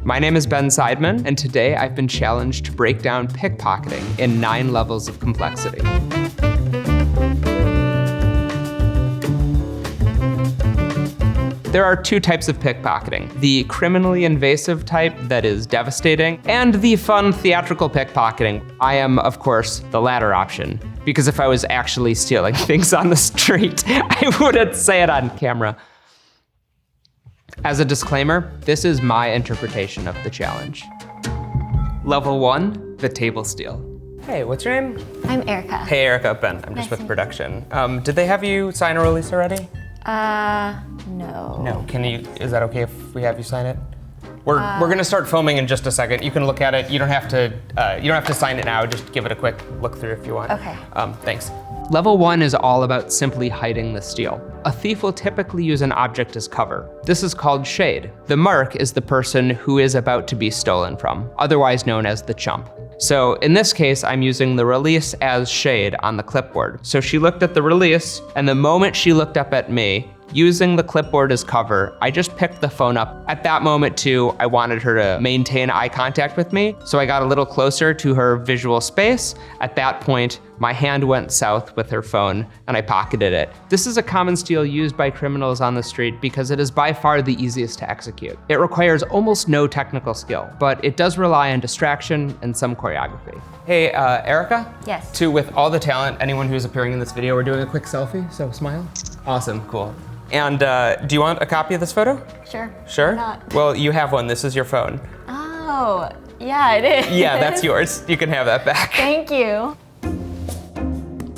My name is Ben Seidman, and today I've been challenged to break down pickpocketing in 9 levels of complexity. There are 2 types of pickpocketing: the criminally invasive type that is devastating, and the fun theatrical pickpocketing. I am, of course, the latter option, because if I was actually stealing things on the street, I wouldn't say it on camera. As a disclaimer, this is my interpretation of the challenge. Level 1, the table steal. Hey, what's your name? I'm Erica. Hey, Erica, Ben. I'm just with production. Did they have you sign a release already? No. No, is that okay if we have you sign it? We're gonna start filming in just a second. You can look at it. You don't have to sign it now. Just give it a quick look through if you want. Okay. Thanks. Level 1 is all about simply hiding the steal. A thief will typically use an object as cover. This is called shade. The mark is the person who is about to be stolen from, otherwise known as the chump. So in this case, I'm using the release as shade on the clipboard. So she looked at the release, and the moment she looked up at me, using the clipboard as cover, I just picked the phone up. At that moment too, I wanted her to maintain eye contact with me, so I got a little closer to her visual space. At that point, my hand went south with her phone and I pocketed it. This is a common steal used by criminals on the street because it is by far the easiest to execute. It requires almost no technical skill, but it does rely on distraction and some choreography. Hey, Erica? Yes. With all the talent, anyone who's appearing in this video, we're doing a quick selfie, so smile. Awesome, cool. And do you want a copy of this photo? Sure. Sure? Why not? Well, you have one. This is your phone. Oh, yeah, it is. Yeah, that's yours. You can have that back. Thank you.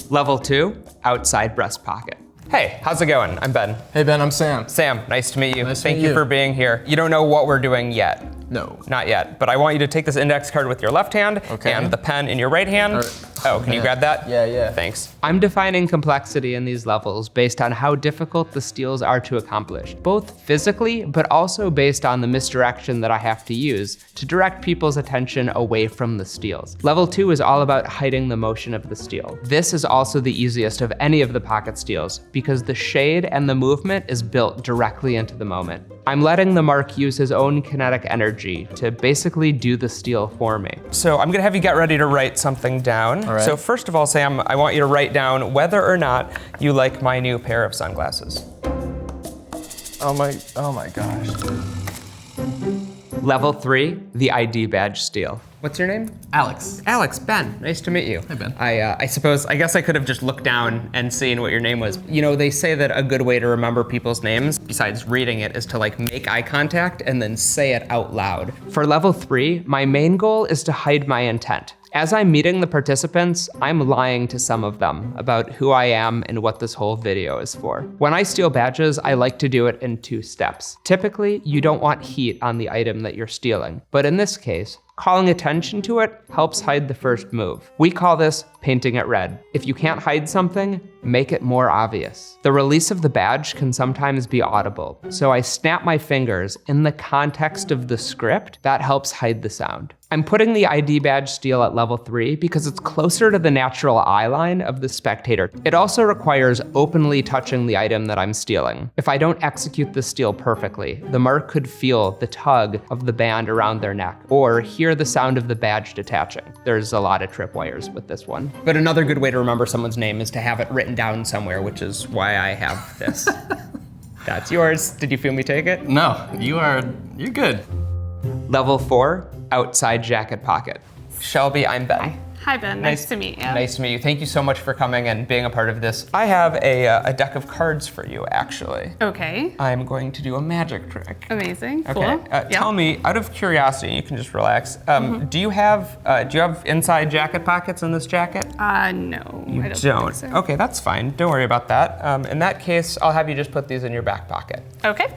Level 2, outside breast pocket. Hey, how's it going? I'm Ben. Hey Ben, I'm Sam. Sam, nice to meet you. Nice to Thank meet you you for being here. You don't know what we're doing yet. No. Not yet, but I want you to take this index card with your left hand and the pen in your right hand. Right. Oh, can you grab that? Yeah. Thanks. I'm defining complexity in these levels based on how difficult the steals are to accomplish, both physically, but also based on the misdirection that I have to use to direct people's attention away from the steals. Level 2 is all about hiding the motion of the steal. This is also the easiest of any of the pocket steals because the shade and the movement is built directly into the moment. I'm letting the mark use his own kinetic energy to basically do the steal for me. So I'm gonna have you get ready to write something down. All right. So first of all, Sam, I want you to write down whether or not you like my new pair of sunglasses. Oh my gosh. Level 3, the ID badge steal. What's your name? Alex. Alex, Ben, nice to meet you. Hey, Ben. I guess I could have just looked down and seen what your name was. You know, they say that a good way to remember people's names, besides reading it, is to make eye contact and then say it out loud. For level 3, my main goal is to hide my intent. As I'm meeting the participants, I'm lying to some of them about who I am and what this whole video is for. When I steal badges, I like to do it in 2 steps. Typically, you don't want heat on the item that you're stealing, but in this case, calling attention to it helps hide the first move. We call this painting it red. If you can't hide something, make it more obvious. The release of the badge can sometimes be audible, so I snap my fingers in the context of the script. That helps hide the sound. I'm putting the ID badge steal at level 3 because it's closer to the natural eye line of the spectator. It also requires openly touching the item that I'm stealing. If I don't execute the steal perfectly, the mark could feel the tug of the band around their neck or hear the sound of the badge detaching. There's a lot of tripwires with this one. But another good way to remember someone's name is to have it written down somewhere, which is why I have this. That's yours. Did you feel me take it? No, you're good. Level 4, outside jacket pocket. Shelby, I'm Ben. Hi Ben, nice to meet you. Nice to meet you. Thank you so much for coming and being a part of this. I have a deck of cards for you, actually. Okay. I'm going to do a magic trick. Amazing, Okay. cool. Tell me, out of curiosity, you can just relax. Do you have inside jacket pockets in this jacket? No, I don't think so. Okay, that's fine. Don't worry about that. In that case, I'll have you just put these in your back pocket. Okay.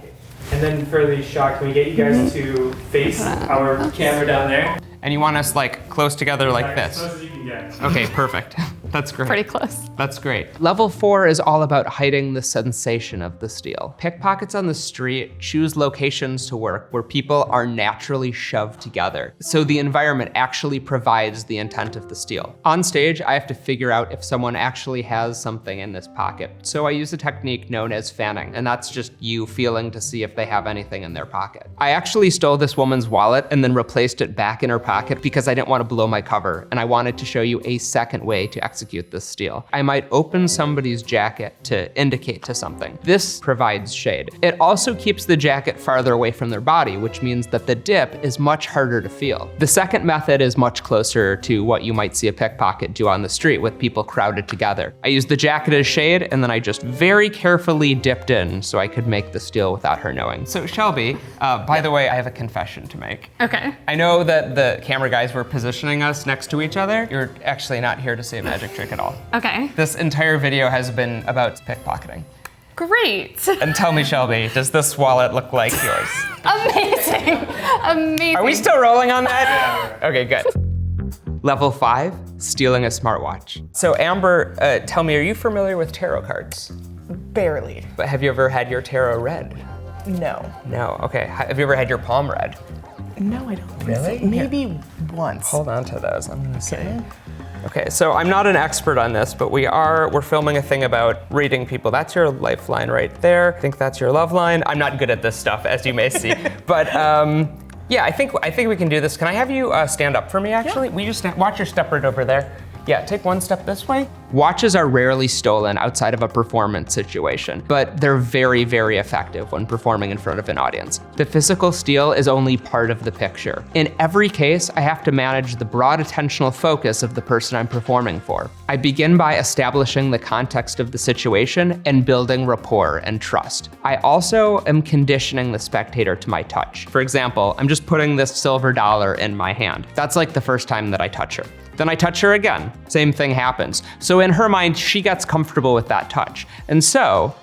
And then for the shot, can we get you guys to face our camera down there? And you want us close together like As this? close as you can get. Okay, perfect. That's great. Pretty close. That's great. Level 4 is all about hiding the sensation of the steal. Pickpockets on the street choose locations to work where people are naturally shoved together, so the environment actually provides the intent of the steal. On stage, I have to figure out if someone actually has something in this pocket, so I use a technique known as fanning, and that's just you feeling to see if they have anything in their pocket. I actually stole this woman's wallet and then replaced it back in her pocket because I didn't want to blow my cover, and I wanted to show you a second way to execute this steal. I might open somebody's jacket to indicate to something. This provides shade. It also keeps the jacket farther away from their body, which means that the dip is much harder to feel. The second method is much closer to what you might see a pickpocket do on the street with people crowded together. I used the jacket as shade, and then I just very carefully dipped in so I could make the steal without her knowing. So Shelby, by the way, I have a confession to make. Okay. I know that the camera guys were positioning us next to each other. You're actually not here to see a magic trick at all. Okay. This entire video has been about pickpocketing. Great. And tell me, Shelby, does this wallet look like yours? Amazing. Amazing. Are we still rolling on that? Okay, good. Level 5, stealing a smartwatch. So Amber, tell me, are you familiar with tarot cards? Barely. But have you ever had your tarot read? No. No, okay. Have you ever had your palm read? No, I don't think Really? so. Maybe once. Hold on to those, I'm gonna see. Okay, so I'm not an expert on this, but we're filming a thing about reading people. That's your lifeline right there. I think that's your love line. I'm not good at this stuff, as you may see. But yeah, I think we can do this. Can I have you stand up for me, actually? Yeah. Will you just watch your step right over there? Yeah, take one step this way. Watches are rarely stolen outside of a performance situation, but they're very, very effective when performing in front of an audience. The physical steal is only part of the picture. In every case, I have to manage the broad attentional focus of the person I'm performing for. I begin by establishing the context of the situation and building rapport and trust. I also am conditioning the spectator to my touch. For example, I'm just putting this silver dollar in my hand. That's like the first time that I touch her. Then I touch her again, same thing happens. So in her mind, she gets comfortable with that touch. And so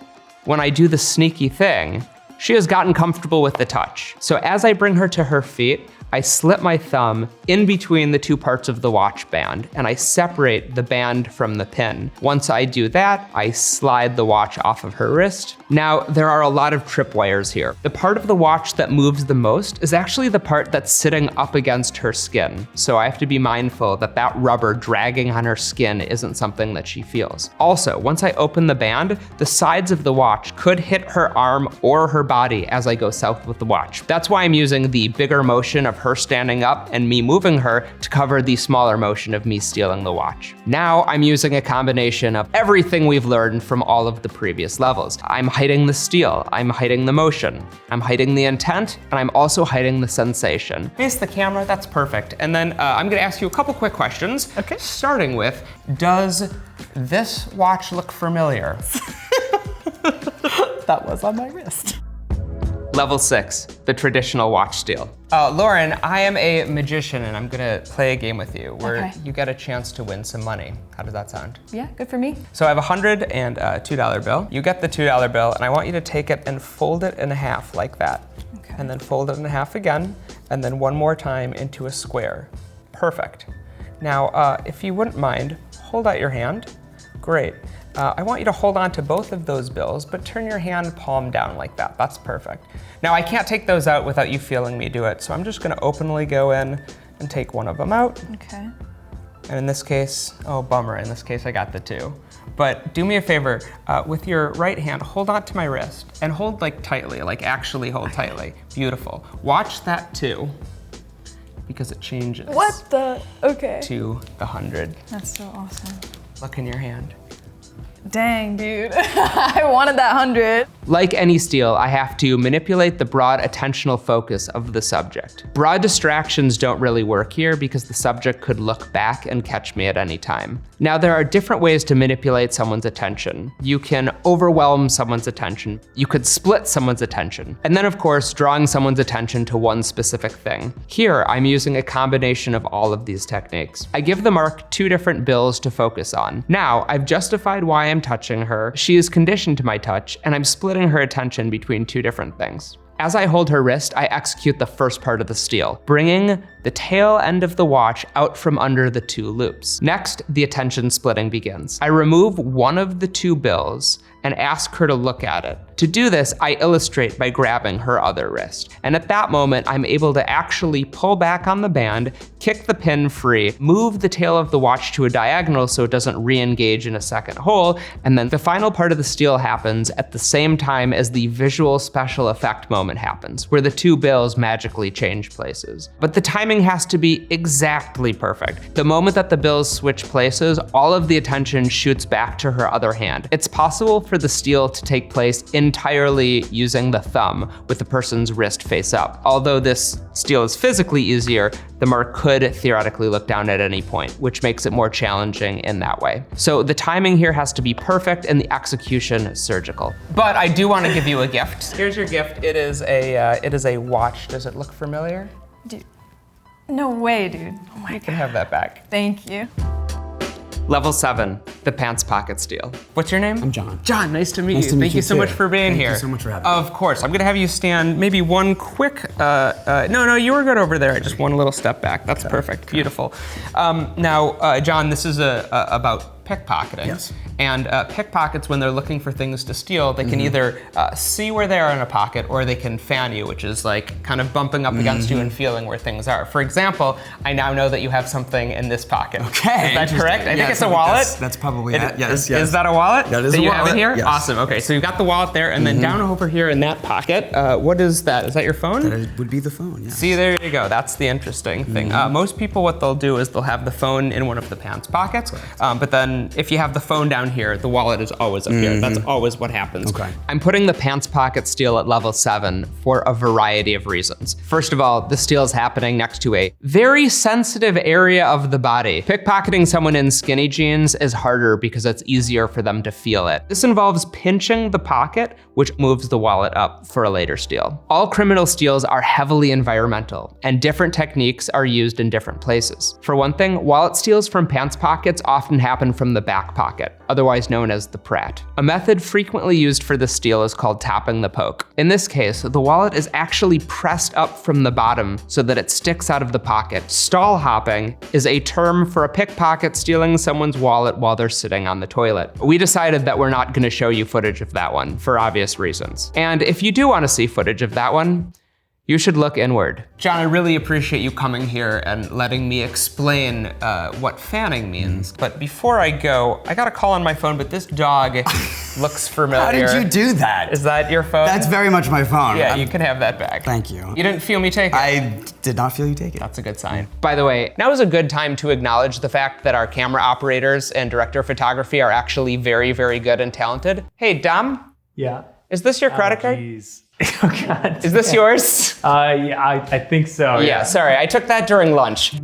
when I do the sneaky thing, she has gotten comfortable with the touch. So as I bring her to her feet, I slip my thumb in between the two parts of the watch band and I separate the band from the pin. Once I do that, I slide the watch off of her wrist. Now, there are a lot of tripwires here. The part of the watch that moves the most is actually the part that's sitting up against her skin. So I have to be mindful that that rubber dragging on her skin isn't something that she feels. Also, once I open the band, the sides of the watch could hit her arm or her body as I go south with the watch. That's why I'm using the bigger motion of her standing up and me moving her to cover the smaller motion of me stealing the watch. Now I'm using a combination of everything we've learned from all of the previous levels. I'm hiding the steal, I'm hiding the motion, I'm hiding the intent, and I'm also hiding the sensation. Face the camera, that's perfect. And then I'm gonna ask you a couple quick questions. Okay. Starting with, does this watch look familiar? That was on my wrist. Level 6, the traditional watch steal. Lauren, I am a magician and I'm gonna play a game with you where Okay. you get a chance to win some money. How does that sound? Yeah, good for me. So I have a $100 and a $2 bill. You get the $2 bill and I want you to take it and fold it in half like that. Okay. And then fold it in half again, and then one more time into a square. Perfect. Now, if you wouldn't mind, hold out your hand. Great. I want you to hold on to both of those bills, but turn your hand palm down like that. That's perfect. Now, I can't take those out without you feeling me do it, so I'm just gonna openly go in and take one of them out. Okay. And in this case, oh bummer, in this case I got the 2. But do me a favor, with your right hand, hold on to my wrist and hold like tightly, like actually hold tightly. Beautiful. Watch that 2, because it changes What the? Okay. to the 100. That's so awesome. Look in your hand. Dang, dude. I wanted that 100. Like any steal, I have to manipulate the broad attentional focus of the subject. Broad distractions don't really work here because the subject could look back and catch me at any time. Now, there are different ways to manipulate someone's attention. You can overwhelm someone's attention. You could split someone's attention. And then, of course, drawing someone's attention to one specific thing. Here, I'm using a combination of all of these techniques. I give the mark 2 different bills to focus on. Now, I've justified why I'm touching her. She is conditioned to my touch, and I'm splitting her attention between 2 different things. As I hold her wrist, I execute the first part of the steal, bringing the tail end of the watch out from under the 2 loops. Next, the attention splitting begins. I remove one of the 2 bills and ask her to look at it. To do this, I illustrate by grabbing her other wrist. And at that moment, I'm able to actually pull back on the band, kick the pin free, move the tail of the watch to a diagonal so it doesn't re-engage in a second hole, and then the final part of the steal happens at the same time as the visual special effect moment happens, where the 2 bills magically change places. But the timing has to be exactly perfect. The moment that the bills switch places, all of the attention shoots back to her other hand. It's possible for the steal to take place entirely using the thumb with the person's wrist face up. Although this steal is physically easier, the mark could theoretically look down at any point, which makes it more challenging in that way. So the timing here has to be perfect and the execution surgical. But I do want to give you a gift. Here's your gift. It is a watch. Does it look familiar? Dude. No way, dude. Oh my You can have that back. Thank you. Level 7, the pants pocket steal. What's your name? I'm John. John, nice to meet Nice you. to meet Thank you you so too. much for being here. Thank you so much for having me. Of course, I'm gonna have you stand maybe one quick, no, you were good over there. Just one little step back. That's perfect, beautiful. Now, John, this is about pickpocketing. Yes. And pickpockets, when they're looking for things to steal, they can either see where they are in a pocket or they can fan you, which is like kind of bumping up against you and feeling where things are. For example, I now know that you have something in this pocket. Okay. Is that correct? I think Yeah, it's a wallet. That's probably it. Yes. Is that a wallet? That is a you have wallet, it here? yes. Awesome, okay, so you've got the wallet there, and then down over here in that pocket, what is that? Is that your phone? That would be the phone, yes. See, there you go. That's the interesting thing. Most people, what they'll do is they'll have the phone in one of the pants pockets, but then if you have the phone down here, the wallet is always up here. That's always what happens. Okay. I'm putting the pants pocket steal at level 7 for a variety of reasons. First of all, the steal is happening next to a very sensitive area of the body. Pickpocketing someone in skinny jeans is harder because it's easier for them to feel it. This involves pinching the pocket, which moves the wallet up for a later steal. All criminal steals are heavily environmental, and different techniques are used in different places. For one thing, wallet steals from pants pockets often happen from the back pocket, otherwise known as the prat. A method frequently used for this steal is called tapping the poke. In this case, the wallet is actually pressed up from the bottom so that it sticks out of the pocket. Stall hopping is a term for a pickpocket stealing someone's wallet while they're sitting on the toilet. We decided that we're not gonna show you footage of that one for obvious reasons. And if you do wanna see footage of that one, you should look inward. John, I really appreciate you coming here and letting me explain what fanning means. But before I go, I got a call on my phone, but this dog looks familiar. How did you do that? Is that your phone? That's very much my phone. Yeah, you can have that back. Thank you. You didn't feel me take it? I did not feel you take it. That's a good sign. By the way, now is a good time to acknowledge the fact that our camera operators and director of photography are actually very, very good and talented. Hey, Dom, Yeah. is this your credit card? Jeez. Oh God. Is this yours? Yeah, I think so. Yeah, sorry, I took that during lunch.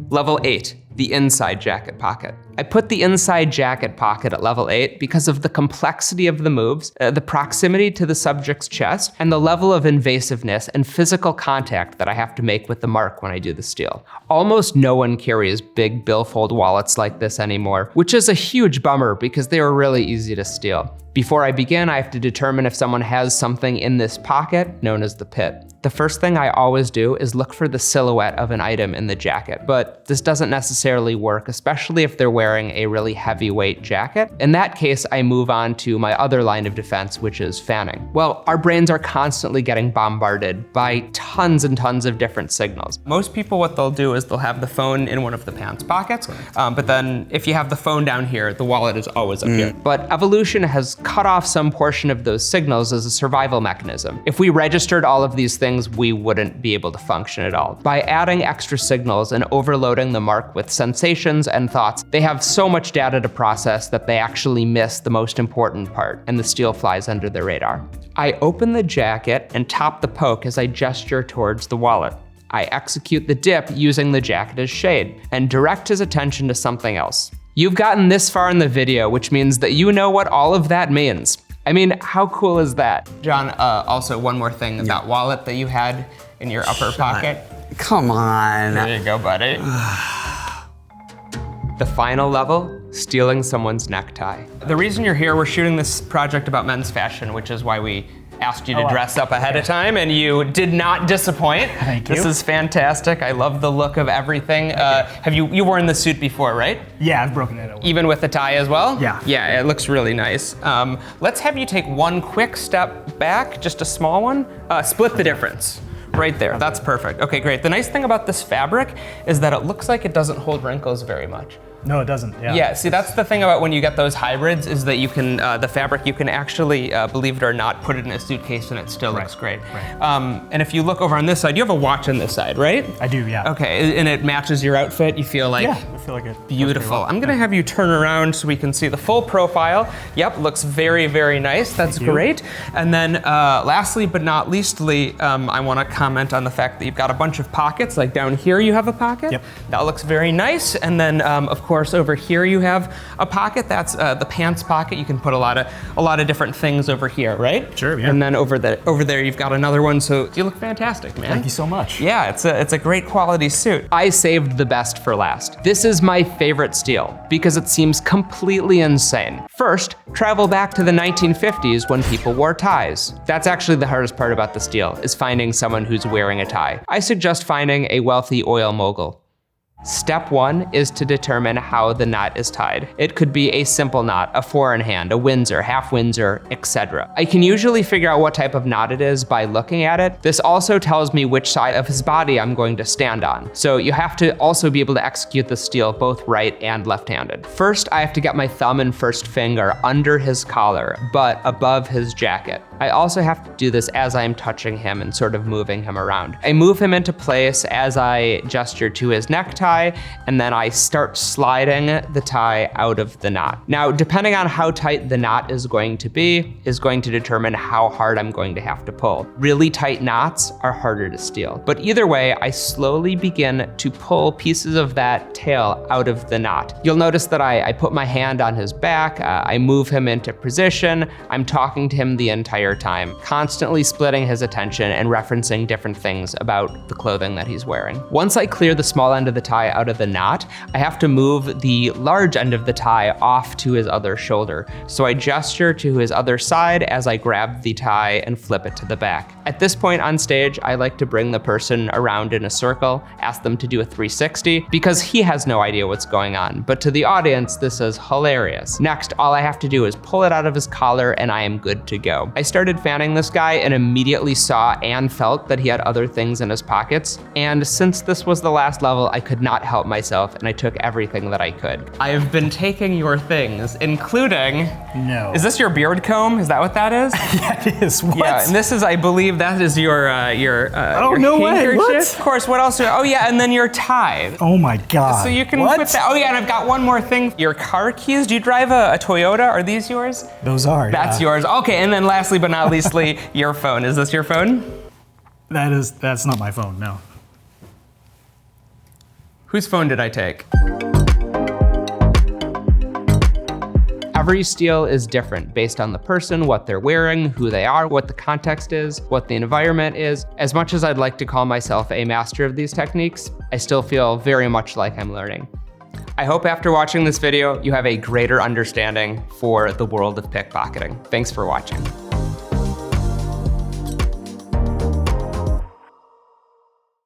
Level 8, the inside jacket pocket. I put the inside jacket pocket at level 8 because of the complexity of the moves, the proximity to the subject's chest, and the level of invasiveness and physical contact that I have to make with the mark when I do the steal. Almost no one carries big billfold wallets like this anymore, which is a huge bummer because they were really easy to steal. Before I begin, I have to determine if someone has something in this pocket, known as the pit. The first thing I always do is look for the silhouette of an item in the jacket, but this doesn't necessarily work, especially if they're wearing a really heavyweight jacket. In that case, I move on to my other line of defense, which is fanning. Well, our brains are constantly getting bombarded by tons and tons of different signals. Most people, what they'll do is they'll have the phone in one of the pants pockets, but then if you have the phone down here, the wallet is always up here. But evolution has cut off some portion of those signals as a survival mechanism. If we registered all of these things, we wouldn't be able to function at all. By adding extra signals and overloading the mark with sensations and thoughts, they have so much data to process that they actually miss the most important part, and the steal flies under the radar. I open the jacket and top the poke as I gesture towards the wallet. I execute the dip using the jacket as shade and direct his attention to something else. You've gotten this far in the video, which means that you know what all of that means. I mean, how cool is that? John, also one more thing, that wallet that you had in your upper pocket. Come on. There you go, buddy. The final level, stealing someone's necktie. The reason you're here, we're shooting this project about men's fashion, which is why we asked you to dress up ahead of time, and you did not disappoint. Thank you. This is fantastic. I love the look of everything. Have you worn the suit before, right? Yeah, I've broken it. Even with the tie as well? Yeah. Yeah, it looks really nice. Let's have you take one quick step back, just a small one. Split the difference. Right there, that's perfect. Okay, great. The nice thing about this fabric is that it looks like it doesn't hold wrinkles very much. No, it doesn't. Yeah. Yeah, see, that's the thing about when you get those hybrids is that you can, the fabric, you can actually, believe it or not, put it in a suitcase and it still looks great. Right. And if you look over on this side, you have a watch on this side, right? I do, yeah. Okay, and it matches your outfit. You feel like Yeah, I feel like it. beautiful. I'm gonna have you turn around so we can see the full profile. Yep, looks very, very nice. That's great. And then lastly, but not leastly, I wanna comment on the fact that you've got a bunch of pockets. Like down here you have a pocket. Yep. That looks very nice. And then of course over here you have a pocket. That's the pants pocket. You can put a lot of different things over here, right? Sure, yeah. And then over there you've got another one. So you look fantastic, man. Thank you so much. Yeah, it's a great quality suit. I saved the best for last. This is my favorite steal because it seems completely insane. First, travel back to the 1950s when people wore ties. That's actually the hardest part about the steal, is finding someone who's wearing a tie. I suggest finding a wealthy oil mogul. Step 1 is to determine how the knot is tied. It could be a simple knot, a 4-in-hand, a Windsor, half Windsor, etc. I can usually figure out what type of knot it is by looking at it. This also tells me which side of his body I'm going to stand on. So you have to also be able to execute the steal both right and left-handed. First, I have to get my thumb and first finger under his collar, but above his jacket. I also have to do this as I'm touching him and sort of moving him around. I move him into place as I gesture to his necktie, and then I start sliding the tie out of the knot. Now, depending on how tight the knot is going to be, is going to determine how hard I'm going to have to pull. Really tight knots are harder to steal. But either way, I slowly begin to pull pieces of that tail out of the knot. You'll notice that I put my hand on his back, I move him into position, I'm talking to him the entire time, constantly splitting his attention and referencing different things about the clothing that he's wearing. Once I clear the small end of the tie out of the knot, I have to move the large end of the tie off to his other shoulder. So I gesture to his other side as I grab the tie and flip it to the back. At this point on stage, I like to bring the person around in a circle, ask them to do a 360, because he has no idea what's going on. But to the audience, this is hilarious. Next, all I have to do is pull it out of his collar and I am good to go. I started fanning this guy and immediately saw and felt that he had other things in his pockets. And since this was the last level, I could not help myself and I took everything that I could. I've been taking your things, including... No. Is this your beard comb? Is that what that is? Yeah, it is. What? Yeah, and this is, I believe, that is your Oh, your no way, handkerchief. what? Of course, what else? Oh yeah, and then your tie. Oh my God. So you can what? put that. Oh yeah, and I've got one more thing. Your car keys. Do you drive a Toyota? Are these yours? Those are. That's yours. Okay, and then lastly but not leastly, your phone. Is this your phone? That's not my phone, no. Whose phone did I take? Every steal is different based on the person, what they're wearing, who they are, what the context is, what the environment is. As much as I'd like to call myself a master of these techniques, I still feel very much like I'm learning. I hope after watching this video, you have a greater understanding for the world of pickpocketing. Thanks for watching.